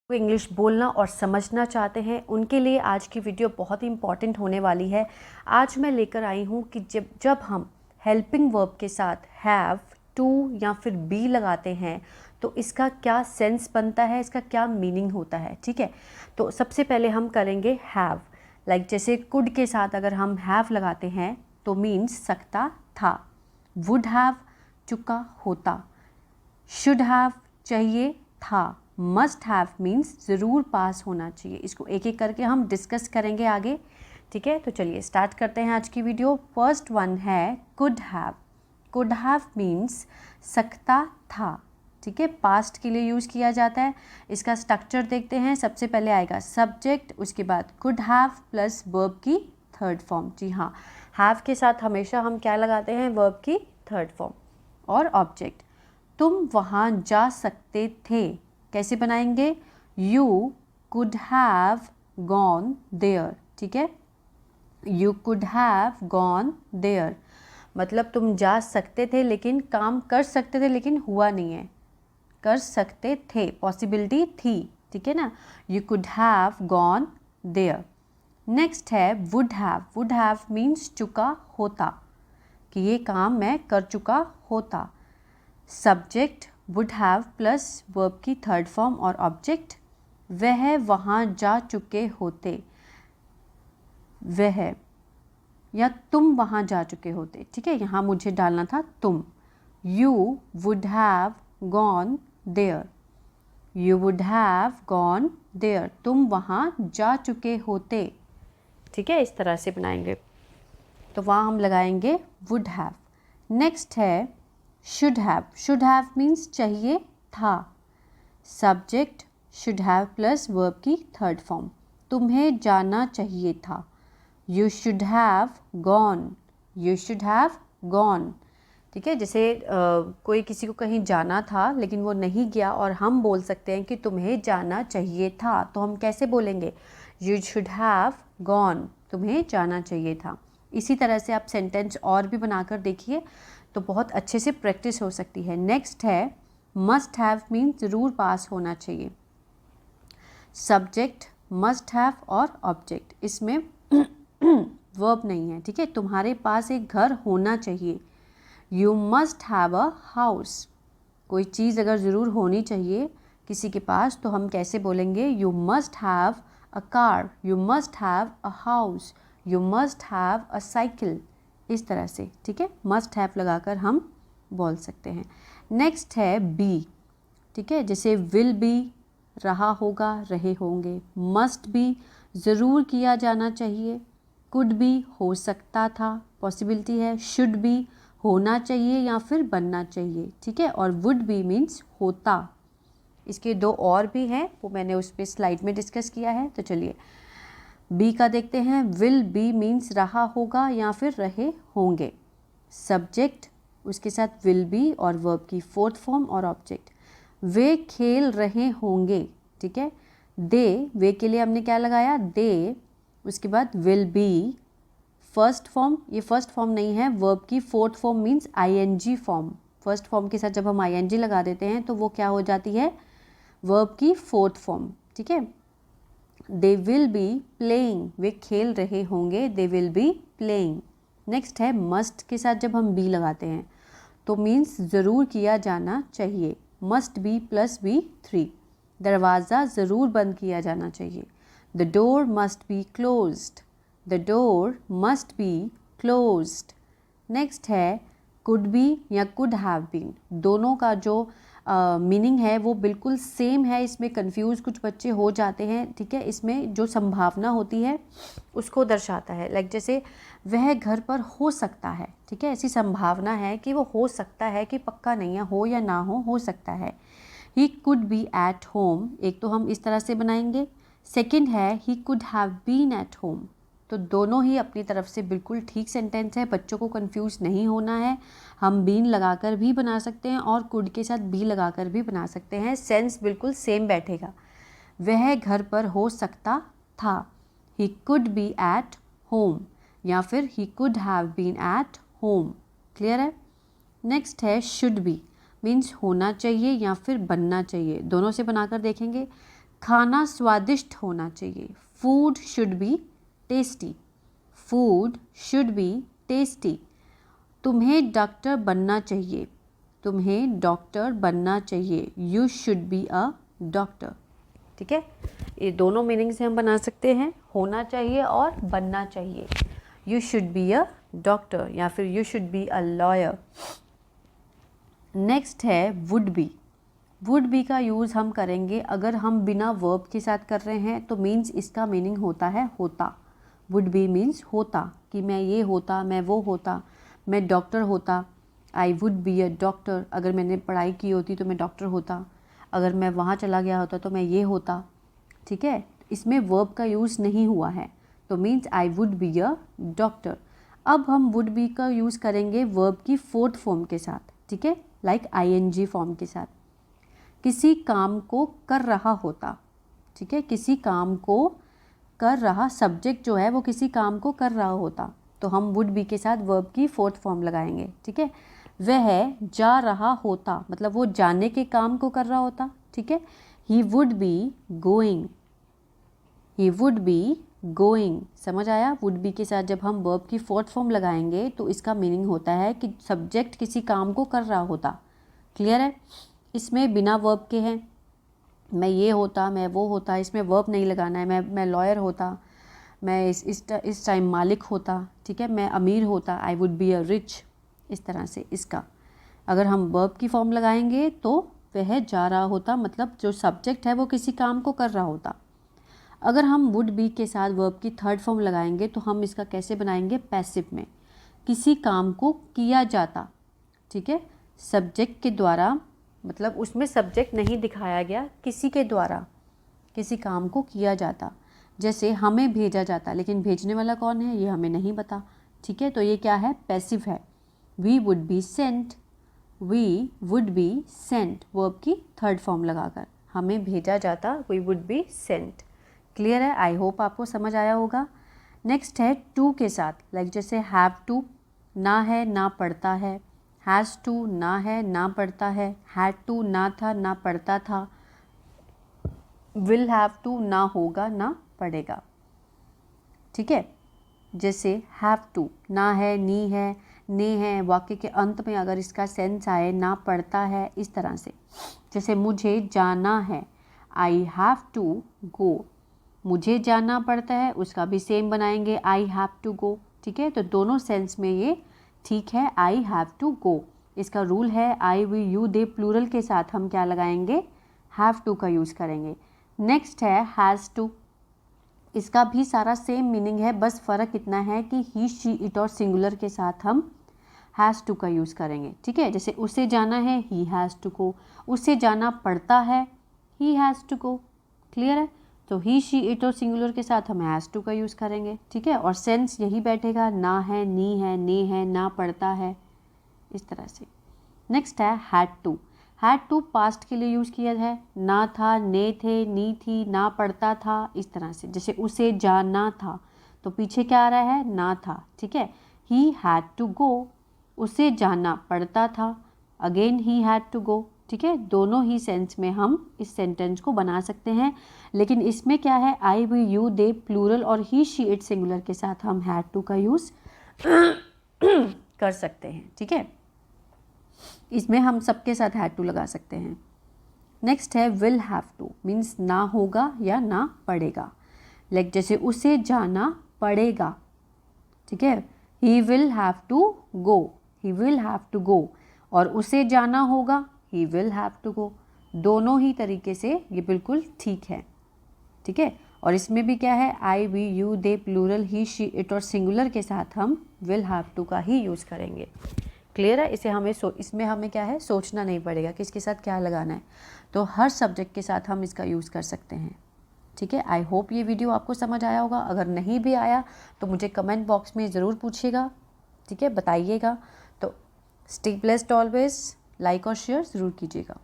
English बोलना और समझना चाहते हैं उनके लिए आज की वीडियो बहुत ही इम्पॉर्टेंट होने वाली है। आज मैं लेकर आई हूँ कि जब हम हेल्पिंग वर्ब के साथ हैव, टू या फिर बी लगाते हैं तो इसका क्या सेंस बनता है, इसका क्या मीनिंग होता है। ठीक है, तो सबसे पहले हम करेंगे हैव। लाइक जैसे कुड के साथ अगर हम हैव लगाते हैं तो मीन्स सकता था, वुड हैव चुका होता, शुड हैव चाहिए था, मस्ट हैव मीन्स ज़रूर पास होना चाहिए। इसको एक एक करके हम डिस्कस करेंगे आगे। ठीक है, तो चलिए स्टार्ट करते हैं आज की वीडियो। फर्स्ट वन है could have. Could have means सकता था। ठीक है, पास्ट के लिए यूज़ किया जाता है। इसका स्ट्रक्चर देखते हैं। सबसे पहले आएगा सब्जेक्ट, उसके बाद कुड हैव प्लस वर्ब की थर्ड फॉर्म। जी हाँ, हैव के साथ हमेशा हम क्या लगाते हैं, वर्ब की थर्ड फॉर्म और ऑब्जेक्ट। तुम वहाँ जा सकते थे, कैसे बनाएंगे, you could have gone there. ठीक है, you could have gone there मतलब तुम जा सकते थे लेकिन काम कर सकते थे लेकिन हुआ नहीं है, कर सकते थे, पॉसिबिलिटी थी। ठीक है ना, you could have gone there. Next है would have. Would have means चुका होता, कि ये काम मैं कर चुका होता। Subject would have plus verb की थर्ड फॉर्म और ऑब्जेक्ट। वह वहाँ जा चुके होते, वह या तुम वहाँ जा चुके होते। ठीक है, यहाँ मुझे डालना था तुम। You would have gone there, you would have gone there, तुम वहाँ जा चुके होते। ठीक है, इस तरह से बनाएंगे तो वहाँ हम लगाएंगे वुड हैव। नेक्स्ट है should have. Should have means चाहिए था। Subject should have plus verb की थर्ड फॉर्म। तुम्हें जाना चाहिए था, you should have gone, you should have gone. ठीक है, जैसे कोई किसी को कहीं जाना था लेकिन वो नहीं गया और हम बोल सकते हैं कि तुम्हें जाना चाहिए था, तो हम कैसे बोलेंगे, यू शुड हैव गॉन, तुम्हें जाना चाहिए था। इसी तरह से आप सेंटेंस और भी बनाकर देखिए तो बहुत अच्छे से प्रैक्टिस हो सकती है। नेक्स्ट है मस्ट हैव मीन्स ज़रूर पास होना चाहिए। सब्जेक्ट मस्ट हैव और ऑब्जेक्ट, इसमें वर्ब नहीं है। ठीक है, तुम्हारे पास एक घर होना चाहिए, you must have a house. कोई चीज़ अगर ज़रूर होनी चाहिए किसी के पास तो हम कैसे बोलेंगे, you must have a car, you must have a house, you must have a cycle, इस तरह से। ठीक है, मस्ट हैव लगाकर हम बोल सकते हैं। नेक्स्ट है बी। ठीक है, जैसे विल बी रहा होगा, रहे होंगे। मस्ट बी ज़रूर किया जाना चाहिए। कुड बी हो सकता था, पॉसिबिलिटी है। शुड बी होना चाहिए या फिर बनना चाहिए। ठीक है, और वुड बी मीन्स होता। इसके दो और भी हैं, वो मैंने उस पर स्लाइड में डिस्कस किया है। तो चलिए बी का देखते हैं। विल बी मीन्स रहा होगा या फिर रहे होंगे। सब्जेक्ट उसके साथ विल बी और वर्ब की फोर्थ फॉर्म और ऑब्जेक्ट। वे खेल रहे होंगे। ठीक है, दे, वे के लिए हमने क्या लगाया, दे, उसके बाद विल बी फर्स्ट फॉर्म, ये फर्स्ट फॉर्म नहीं है, वर्ब की fourth form means ING form. First form के साथ जब हम आईएनजी लगा देते हैं तो वो क्या हो जाती है, वर्ब की फोर्थ फॉर्म। ठीक है, दे विल बी प्लेइंग, वे खेल रहे होंगे, they will be playing. Next है मस्ट के साथ जब हम बी लगाते हैं तो मीन्स ज़रूर किया जाना चाहिए, मस्ट बी प्लस बी 3। दरवाज़ा ज़रूर बंद किया जाना चाहिए, the door must be closed, the door must be closed. Next है कुड बी या कुड हैव बीन, दोनों का जो मीनिंग है वो बिल्कुल सेम है। इसमें कंफ्यूज कुछ बच्चे हो जाते हैं। ठीक है, इसमें जो संभावना होती है उसको दर्शाता है। लाइक जैसे वह घर पर हो सकता है। ठीक है, ऐसी संभावना है कि वो हो सकता है, कि पक्का नहीं है, हो या ना हो सकता है। He could be at home, एक तो हम इस तरह से बनाएंगे। सेकेंड है he could have been at home. तो दोनों ही अपनी तरफ से बिल्कुल ठीक सेंटेंस है, बच्चों को कंफ्यूज नहीं होना है। हम बीन लगाकर भी बना सकते हैं और कुड के साथ बी लगाकर भी बना सकते हैं, सेंस बिल्कुल सेम बैठेगा। वह घर पर हो सकता था, he could be at home, या फिर he could have been at home. Clear है। नेक्स्ट है शुड बी, मीन्स होना चाहिए या फिर बनना चाहिए, दोनों से बनाकर देखेंगे। खाना स्वादिष्ट होना चाहिए, food should be tasty, food should be tasty. तुम्हें डॉक्टर बनना चाहिए, तुम्हें डॉक्टर बनना चाहिए, you should be a doctor. ठीक है, ये दोनों मीनिंग से हम बना सकते हैं, होना चाहिए और बनना चाहिए। You should be a doctor या फिर you should be a lawyer. Next है वुड बी। वुड बी का यूज़ हम करेंगे अगर हम बिना वर्ब के साथ कर रहे हैं, तो मीन्स इसका मीनिंग होता है होता। वुड बी मीन्स होता, कि मैं ये होता, मैं वो होता, मैं डॉक्टर होता, I would be a doctor. अगर मैंने पढ़ाई की होती तो मैं डॉक्टर होता, अगर मैं वहाँ चला गया होता तो मैं ये होता। ठीक है, इसमें वर्ब का यूज़ नहीं हुआ है, तो means I would be a doctor. अब हम वुड बी का यूज़ करेंगे वर्ब की फोर्थ फॉर्म के साथ। ठीक है, लाइक आईएनजी फॉर्म के साथ। किसी काम को कर रहा होता। ठीक है, किसी काम को कर रहा, सब्जेक्ट जो है वो किसी काम को कर रहा होता, तो हम वुड बी के साथ वर्ब की फोर्थ फॉर्म लगाएंगे। ठीक है, वह जा रहा होता, मतलब वो जाने के काम को कर रहा होता। ठीक है, he would be going, he would be going. समझ आया? वुड बी के साथ जब हम वर्ब की फोर्थ फॉर्म लगाएंगे तो इसका मीनिंग होता है कि सब्जेक्ट किसी काम को कर रहा होता। क्लियर है? इसमें बिना वर्ब के हैं, मैं ये होता, मैं वो होता, इसमें वर्ब नहीं लगाना है। मैं लॉयर होता, मैं इस टाइम मालिक होता। ठीक है, मैं अमीर होता, I would be a rich. इस तरह से इसका अगर हम वर्ब की फॉर्म लगाएंगे तो वह जा रहा होता, मतलब जो सब्जेक्ट है वो किसी काम को कर रहा होता। अगर हम वुड बी के साथ वर्ब की थर्ड फॉर्म लगाएंगे तो हम इसका कैसे बनाएंगे? पैसिव में, किसी काम को किया जाता। ठीक है, सब्जेक्ट के द्वारा, मतलब उसमें सब्जेक्ट नहीं दिखाया गया, किसी के द्वारा किसी काम को किया जाता। जैसे हमें भेजा जाता, लेकिन भेजने वाला कौन है ये हमें नहीं पता। ठीक है, तो ये क्या है? पैसिव है। We would be sent, we would be sent, verb की थर्ड फॉर्म लगाकर हमें भेजा जाता, we would be sent. Clear है? आई होप आपको समझ आया होगा। नेक्स्ट है टू के साथ, लाइक जैसे हैव टू, ना है ना पढ़ता है, हैज़ टू ना है ना पढ़ता है, हैड टू ना था ना पढ़ता था, विल हैव टू ना होगा ना पढ़ेगा। ठीक है, जैसे हैव टू, ना है, नी है, ने है, वाक्य के अंत में अगर इसका सेंस आए, ना पढ़ता है, इस तरह से। जैसे मुझे जाना है, आई हैव टू गो, मुझे जाना पड़ता है, उसका भी सेम बनाएंगे, आई हैव टू गो। ठीक है, तो दोनों सेंस में ये ठीक है, आई हैव टू गो। इसका रूल है I we you they plural के साथ हम क्या लगाएंगे? हैव टू का यूज़ करेंगे। नेक्स्ट है हैज़ टू, इसका भी सारा सेम मीनिंग है, बस फ़र्क इतना है कि ही शी इट और सिंगुलर के साथ हम हैज़ टू का यूज़ करेंगे। ठीक है, जैसे उसे जाना है, ही हैज़ टू गो, उसे जाना पड़ता है, he has to go. Clear है? तो ही शी इट और सिंगुलर के साथ हम हैज़ टू का यूज़ करेंगे। ठीक है, और सेंस यही बैठेगा, ना है, नी है, ने है, ना पड़ता है, इस तरह से। नेक्स्ट है had to. Had to past के लिए यूज़ किया है, ना था, ने थे, नी थी, ना पड़ता था, इस तरह से। जैसे उसे जाना था, तो पीछे क्या आ रहा है? ना था। ठीक है, ही हैड टू गो, उसे जाना पड़ता था, again he had to go. ठीक है, दोनों ही सेंस में हम इस सेंटेंस को बना सकते हैं, लेकिन इसमें क्या है? I we you they plural और ही शी इट सिंगुलर के साथ हम हैड टू का यूज़ कर सकते हैं। ठीक है, इसमें हम सबके साथ हैड टू लगा सकते हैं। नेक्स्ट है विल हैव टू, मीन्स ना होगा या ना पड़ेगा। लाइक जैसे उसे जाना पड़ेगा। ठीक है, he will have to go, he will have to go, और उसे जाना होगा, he will have to go. दोनों ही तरीके से ये बिल्कुल ठीक है। ठीक है, और इसमें भी क्या है? I we you they plural, he she it और सिंगुलर के साथ हम विल हैव टू का ही यूज़ करेंगे। क्लियर है? इसमें हमें क्या है? सोचना नहीं पड़ेगा कि इसके साथ क्या लगाना है, तो हर सब्जेक्ट के साथ हम इसका यूज़ कर सकते हैं। ठीक है, आई होप ये वीडियो आपको समझ आया होगा। अगर नहीं भी आया तो मुझे कमेंट बॉक्स में ज़रूर पूछिएगा। ठीक है, बताइएगा। तो स्टे ब्लेस्ड ऑलवेज, लाइक और शेयर ज़रूर कीजिएगा।